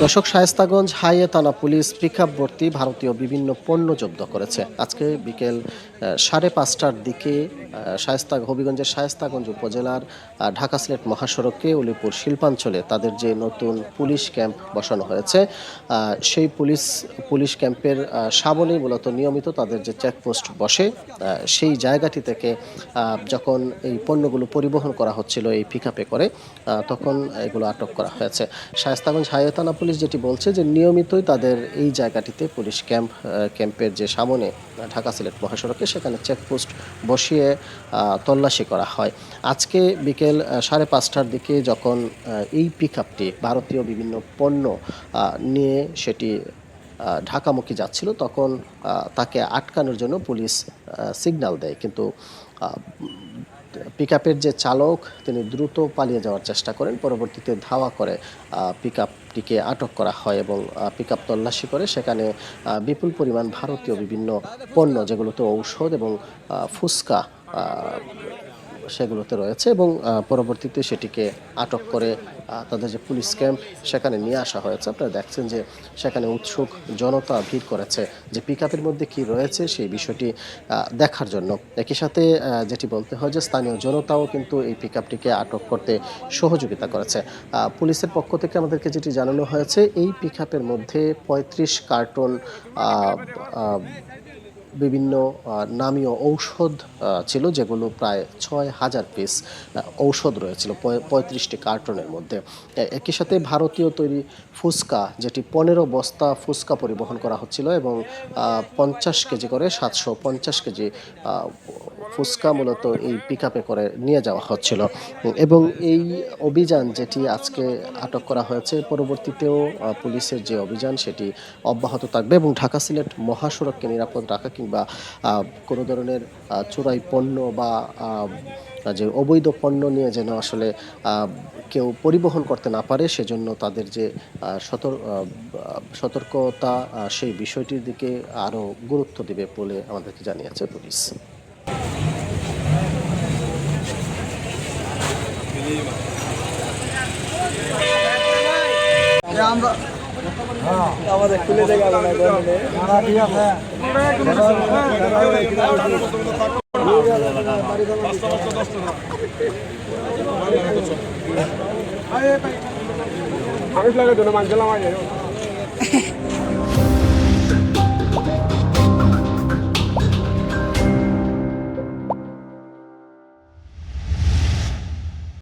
দর্শক, শায়েস্তাগঞ্জ হাইওয়ে থানা police pickup ভর্তি ভারতীয় বিভিন্ন পণ্য জব্দ করেছে। আজকে বিকেল 5:30টার দিকে হবিগঞ্জের শায়েস্তাগঞ্জ উপজেলার ঢাকা সিলেট মহাসড়কে উলিপুর শিল্পাঞ্চলে তাদের যে নতুন পুলিশ ক্যাম্প বসানো হয়েছে, সেই পুলিশ ক্যাম্পের সামনেই মূলত নিয়মিত তাদের যে চেকপোস্ট বসে, সেই জায়গাটি থেকে যখন এই পণ্যগুলো পরিবহন করা হচ্ছিল এই পিকআপে করে, তখন এগুলো আটক করা হয়েছে। শায়েস্তাগঞ্জ হাইওয়ে থানা পুলিশ যেটি বলছে যে নিয়মিতই তাদের এই জায়গাটিতে পুলিশ ক্যাম্পের যে সামনে ঢাকা সিলেট মহাসড়কে সেখানে চেকপোস্ট বসিয়ে তল্লাশি করা হয়। আজকে বিকেল 5:30টার দিকে যখন এই পিকআপটি ভারতীয় বিভিন্ন পণ্য নিয়ে সেটি ঢাকামুখী যাচ্ছিল, তখন তাকে আটকানোর জন্য পুলিশ সিগন্যাল দেয়, কিন্তু পিকআপের যে চালক তিনি দ্রুত পালিয়ে যাওয়ার চেষ্টা করেন। পরবর্তীতে ধাওয়া করে পিকআপটিকে আটক করা হয় এবং পিকআপ তল্লাশি করে সেখানে বিপুল পরিমাণ ভারতীয় বিভিন্ন পণ্য, যেগুলোতে ঔষধ এবং ফুসকা সেগুলোতে রয়েছে, এবং পরবর্তীতে সেটিকে আটক করে তাদের যে পুলিশ ক্যাম্প সেখানে নিয়ে আসা হয়েছে। আপনারা দেখছেন যে সেখানে উৎসুক জনতা ভিড় করেছে যে পিকআপের মধ্যে কি রয়েছে সেই বিষয়টি দেখার জন্য। একই সাথে যেটি বলতে হয় যে স্থানীয় জনতাও কিন্তু এই পিকআপটিকে আটক করতে সহযোগিতা করেছে। পুলিশের পক্ষ থেকে আমাদেরকে যেটি জানানো হয়েছে, এই পিকআপের মধ্যে 35 কার্টন বিভিন্ন নামীয় ঔষধ ছিল, যেগুলো প্রায় 6,000 পিস ঔষধ রয়েছিল 35টি কার্টনের মধ্যে। একই সাথে ভারতীয় তৈরি ফুসকা, যেটি 15 বস্তা ফুসকা পরিবহন করা হচ্ছিল, এবং 50 কেজি করে 750 কেজি ফুসকা মূলত এই পিকআপে করে নিয়ে যাওয়া হচ্ছিল। এবং এই অভিযান যেটি আজকে আটক করা হয়েছে, পরবর্তীতেও পুলিশের যে অভিযান সেটি অব্যাহত থাকবে এবং ঢাকা সিলেট মহাসড়ককে নিরাপদ রাখা কিংবা কোনো ধরনের চোরাই পণ্য বা যে অবৈধ পণ্য নিয়ে যেন আসলে কেউ পরিবহন করতে না পারে, সেজন্য তাদের যে সতর্কতা, সেই বিষয়টির দিকে আরও গুরুত্ব দেবে বলে আমাদেরকে জানিয়েছে পুলিশ। আমাদের খুলে দেখা আমি লাগে মানছিলাম